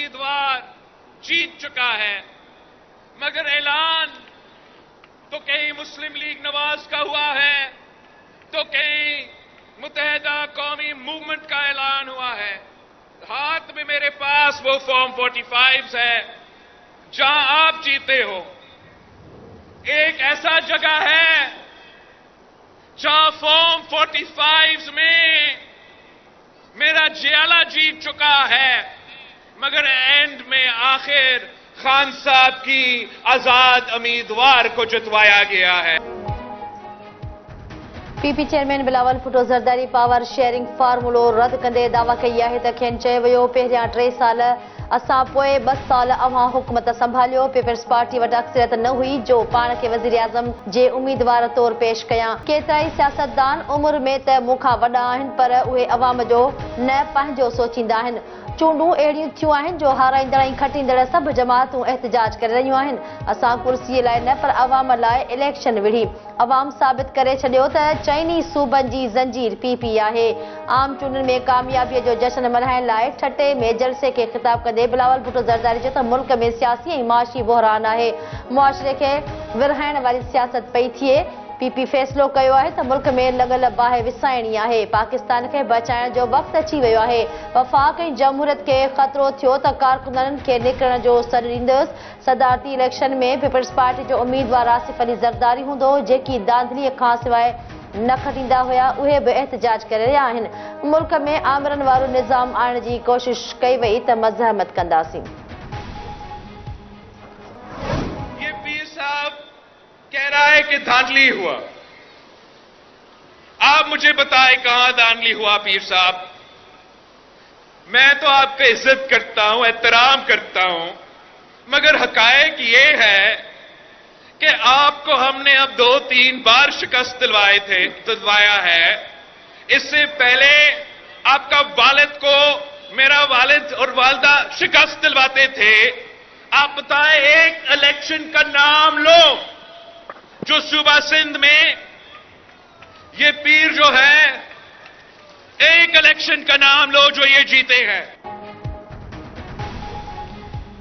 उम्मीदवार जीत चुका है, मगर ऐलान तो कहीं मुस्लिम लीग नवाज का हुआ है, तो कहीं मुत्तहिदा कौमी मूवमेंट का ऐलान हुआ है। हाथ में मेरे पास वो फॉर्म 45 है जहां आप जीते हो। एक ऐसा जगह है जहां फॉर्म 45 में मेरा जियाला जीत चुका है, मगर एंड में आखिर खान साहब की आजाद उम्मीदवार को जितवाया गया है। PP chairman Bilawal Bhutto Zardari power sharing फार्मूलो रद्द कंदे दावा कई है त खेनि चयो वियो पहिरियां 3 साल असां पोइ 2 साल अवां हुकूमत संभालियो। पीपल्स पार्टी वटि अक्सरियत न हुई जो पाण खे वज़ीर आज़म जे उम्मीदवार तौर पेश कयां। केतिराई सियासतदान उमिरि में त मूंखां वॾा आहिनि, पर उहे अवाम जो न पंहिंजो सोचींदा आहिनि। चूंडूं अहिड़ियूं थियूं आहिनि जो हाराईंदड़ ऐं खटींदड़ सभु जमातूं एहतजाज करे रहियूं आहिनि। असां कुर्सीअ लाइ न, पर अवाम लाइ इलेक्शन विढ़ी। अवाम साबित करे छॾियो त चइनी सूबनि जी ज़ंजीर पीपी आहे। आम चूंडुनि में कामयाबीअ जो जश्न मल्हाइण लाइ ठटे में जलसे खे ख़िताब कंदे बिलावल भुट्टो ज़रदारी चयो त मुल्क में सियासी ऐं माशी बहरान आहे, मुआशरे खे विरहाइण वारी सियासत पई थिए। पीपी फ़ैसिलो कयो आहे त मुल्क में लॻल बाहि विसाइणी आहे। पाकिस्तान खे बचाइण जो वक़्तु अची वियो आहे। वफ़ाक़ ऐं जमहूरियत खे ख़तरो थियो त कारकुननि खे निकिरण जो सॾु ॾींदुसि। सदारती इलेक्शन में पीपल्स पार्टी जो उम्मीदवार आसिफ अली ज़रदारी हूंदो, जेकी धांधलीअ खां सवाइ न खटींदा हुआ। उहे बि एहतजाज करे रहिया आहिनि। मुल्क में आमरनि वारो निज़ाम आणण जी कोशिश कई वई त मज़हमत कंदासीं। कह रहा है कि धांधली हुआ। आप मुझे बताएं कहां धांधली हुआ पीर साहब। मैं तो आपका इज्जत करता हूं, एहतराम करता हूं, मगर हकायक ये है कि आपको हमने अब 2-3 बार शिकस्त दिलवाया है। इससे पहले आपका वालिद को मेरा वालिद और वालदा शिकस्त दिलवाते थे। आप बताएं एक इलेक्शन का नाम लो जो सूबा सिंध में ये पीर जो है, एक इलेक्शन का नाम लो जो ये जीते हैं।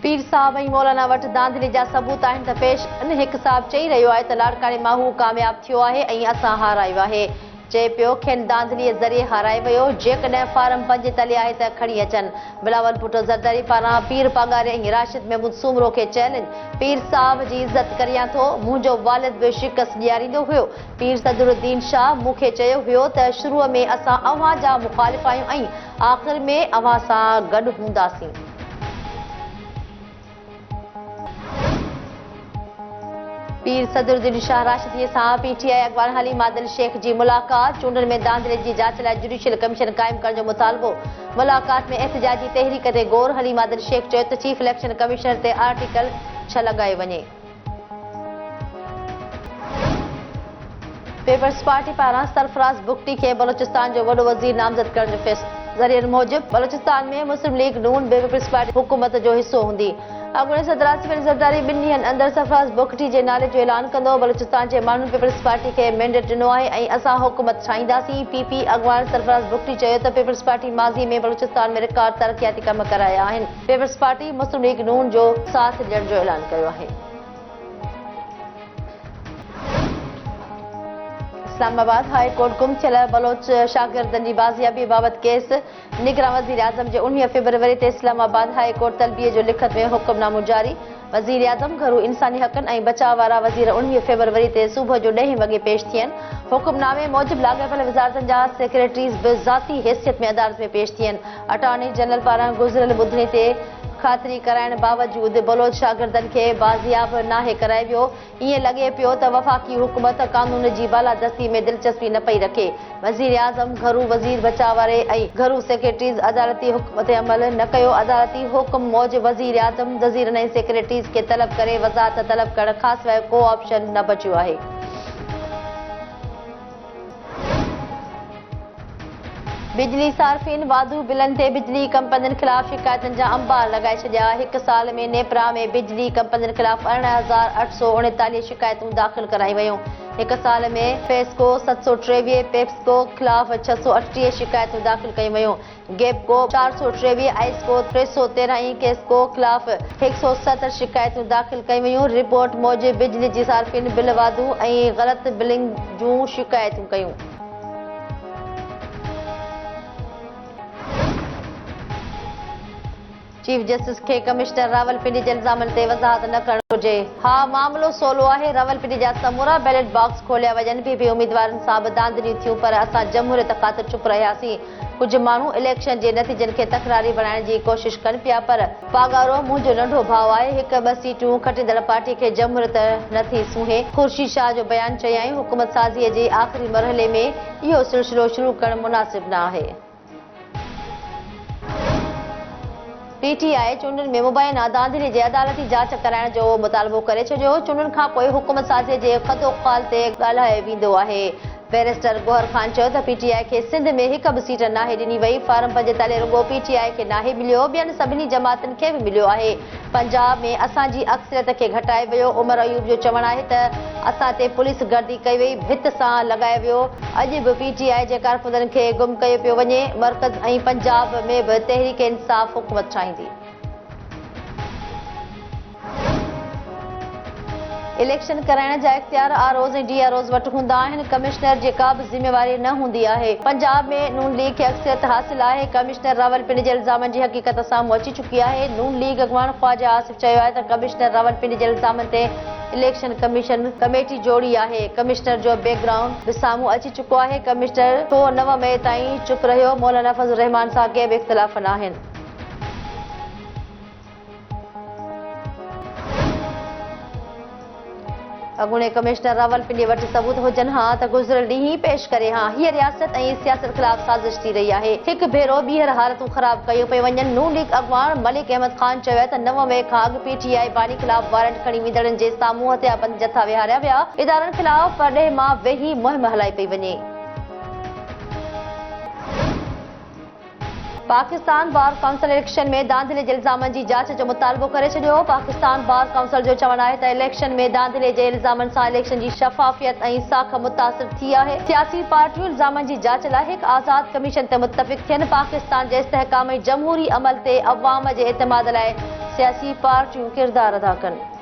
पीर साहब ऐं मौलाना वटि धांधली जा सबूत आहिनि त पेश हिकु साहब चई रहियो आहे त लाड़काणे माहू कामयाब थियो आहे ऐं असां हारायो आहे। चए पियो खेनि धांधलीअ ज़रिए हाराए वियो। जेकॾहिं फार्म 5 तले आहे त खणी अचनि। बिलावल भुट्टो ज़रदारी पारां पीर पगारे ऐं राशिद महमूद सूमरो खे चैलेंज। पीर साहब जी इज़त करियां थो, मुंहिंजो वालिद बि शिकस्त ॾियारींदो हुयो। पीर सदरुद्दीन शाह मूंखे चयो हुयो त शुरूअ में असां अव्हां जा मुख़ालिफ़ आहियूं ऐं आख़िर में अव्हां सां गॾु हूंदासीं। पीर सदरुद्दीन शाह राशिदीअ सां पीटीआई अॻवान हलीम आदिल शेख जी मुलाक़ात। चूंडुनि में धांधले जी जांच लाइ जुडिशियल कमीशन क़ाइमु करण जो मुतालबो। मुलाक़ात में एहतजाजी तहरीक ते गौर। हलीम आदिल शेख चयो त चीफ इलेक्शन कमिश्नर ते आर्टिकल 6 लॻायो वञे। पीपल्स पार्टी पारां सरफराज़ बुगटी खे बलोचिस्तान जो वॾो वज़ीर नामज़द करण जो फ़ैसिलो। ज़रियनि मूजिबि बलोचिस्तान में मुस्लिम लीग नून पीपल्स पार्टी हुकूमत जो हिसो हूंदी। अॻूणे सदर आसिफ अली ज़रदारी 2 ॾींहंनि अंदरि सरफराज़ बुगटी जे नाले जो ऐलान कंदो। बलोचिस्तान जे माण्हुनि पीपल्स पार्टी खे मैंडेट ॾिनो आहे ऐं असां हुकूमत ठाहींदासीं। पीपी अॻवान सरफराज़ बुगटी चयो त पीपल्स पार्टी माज़ी में बलोचिस्तान में रिकॉर्ड तरक़ियाती कम कराया आहिनि। पीपल्स पार्टी मुस्लिम लीग नून जो साथ ॾियण जो ऐलान कयो आहे। इस्लामाबाद हाई कोर्ट गुम थियल बलोच शागिर्दनि जी बाज़ियाबी बाबति केस। निगरां वज़ीर आज़म जे 19 फरवरी ते इस्लामाबाद हाई कोर्ट तलबीअ जो लिखत में हुक्मनामो जारी। वज़ीर आज़म घरू इंसानी हक़नि ऐं बचाव वारा वज़ीर 19 फरवरी ते सुबुह जो 10 वॻे पेश थियनि। हुक्मनामे मूजिबि लाॻापियल वज़ारतनि जा सेक्रेटरीज़ बि ज़ाती हैसियत में अदालत में पेश थियनि। अटॉर्नी जनरल पारां गुज़िरियल ॿुधणी ते ख़ातिरी कराइण बावजूदि बलोच शागिर्दनि खे बाज़ियाब नाहे कराए वियो। ईअं लॻे पियो त वफ़ाक़ी हुकूमत कानून जी बालादस्ती में दिलचस्पी न पई रखे। वज़ीर आज़म घरू वज़ीर बचाव वारे ऐं घरू सेक्रेटरीज़ अदालती हुकुम ते अमल न कयो। अदालती हुकुम मूजिबि वज़ीर आज़म वज़ीरनि ऐं सेक्रेटरीज़ खे तलब करे वज़ाहत तलब करण खां सवाइ को ऑप्शन न बचियो आहे। बिजली सार्फिन वाधू बिलनि ते बिजली कंपनियुनि खिलाफ़ शिकायतुनि जा अंबार लॻाए छॾिया। हिकु साल में नेपरा में बिजली कंपनियुनि खिलाफ़ 18,839 शिकायतूं दाख़िल कराई वयूं। हिकु साल में फेस्को 723, पेप्सको खिलाफ़ 638 शिकायतूं दाख़िल कयूं वयूं। गेपको 423, आइसको 313, केस्को खिलाफ़ 170 शिकायतूं दाख़िल कयूं वयूं। रिपोर्ट मूजिबि बिजली जी सार्फिन बिल वाधू ऐं ग़लति बिलिंग जूं शिकायतूं कयूं। चीफ जस्टिस के कमिश्नर रावलपिंडी जे इल्ज़ामनि ते वज़ाहत न करणु घुर्जे। हा, मामलो सवलो आहे। रावलपिंडी जा समूरा बैलेट बॉक्स खोलिया वञनि बि उम्मीदवारनि सां बि दांधलियूं थियूं, पर असां जमहूरियत ख़ातिर चुप रहियासीं। कुझु माण्हू इलेक्शन जे नतीजनि खे तकरारी बणाइण जी कोशिश कनि पिया, पर पागारो मुंहिंजो नंढो भाउ आहे। 1-2 सीटूं खटींदड़ पार्टी खे जमहूरियत नथी सूंहे। खुर्शीद शाह जो बयानु चयाईं, हुकूमत साज़ीअ जे आख़िरी मरहले में इहो सिलसिलो शुरू करणु मुनासिब न आहे। पीटीआई चूंडनि में मुबैना धांधली जे अदालती जांच कराइण जो मुतालबो करे छॾियो। चूंडनि खां पोइ हुकूमत साज़ीअ जे ख़तोख़ाल ते ॻाल्हाए वेंदो आहे। बैरिस्टर गौहर ख़ान चयो त पीटीआई खे सिंध में हिक बि सीट नाहे ॾिनी वई। फार्म 5 तले रुॻो पीटीआई खे नाहे मिलियो, ॿियनि सभिनी जमातुनि खे बि मिलियो आहे। पंजाब में असांजी अक्सरियत खे घटाए वियो। उमर अयूब जो चवणु आहे त असां ते पुलिस गर्दी कई वई, भित सां लॻाए वियो। अॼु बि पीटीआई जे कारकुननि खे गुम कयो पियो वञे। मर्कज़ ऐं पंजाब में बि तहरीक इंसाफ़ हुकूमत चाहींदी। इलेक्शन कराइण जा इख्तियार आरओज़ ऐं डीआरओज़ वटि हूंदा आहिनि। कमिश्नर जी का बि ज़िम्मेवारी न हूंदी आहे। पंजाब में नून लीग खे अक्सरियत हासिल आहे। कमिश्नर रावलपिंडी जे इल्ज़ामनि जी हक़ीक़त साम्हूं अची चुकी आहे। नून लीग अॻवान ख्वाजा आसिफ चयो आहे त कमिश्नर रावलपिंडी जे इल्ज़ामनि ते इलेक्शन कमीशन कमेटी जोड़ी आहे। कमिश्नर जो बैकग्राउंड बि साम्हूं अची चुको आहे। कमिश्नर 9 मई ताईं चुप रहियो। मौलाना फज़ल रहमान सां के बि इख़्तिलाफ़ न आहिनि। अॻूणे कमिश्नर रावलपिंडी वटि सबूत हुजनि हा त गुज़िरियल ॾींहुं ई पेश करे हा। हीअ रियासत ऐं सियासत ख़िलाफ़ साज़िश थी रही आहे। हिकु भेरो ॿीहर हालतूं ख़राब कयूं पई वञनि। नून लीग अॻवान मलिक अहमद ख़ान चयो आहे त 9 मई खां अॻु पीटीआई बानी ख़िलाफ़ वारंट खणी वेंदड़नि जे साम्हूं हथियारबंद जथा विहारिया विया। इदारनि ख़िलाफ़ परॾेह मां वेही मुहिम हलाई पई वञे। पाकिस्तान बार काउंसिल इलेक्शन में धांधली जे इल्ज़ामनि जी जांच जो मुतालबो करे छॾियो। पाकिस्तान बार काउंसिल जो चवणु आहे त इलेक्शन में धांधली जे इल्ज़ामनि सां इलेक्शन जी शफ़ाफ़ियत ऐं साख मुतासिर थी आहे। सियासी पार्टियूं इल्ज़ामनि जी जांच लाइ हिकु आज़ाद कमीशन ते मुतफ़िक़ थियनि। पाकिस्तान जे इस्तेहकाम ऐं जमहूरी अमल ते अवाम जे एतमाद लाइ सियासी पार्टियूं किरदार अदा कनि।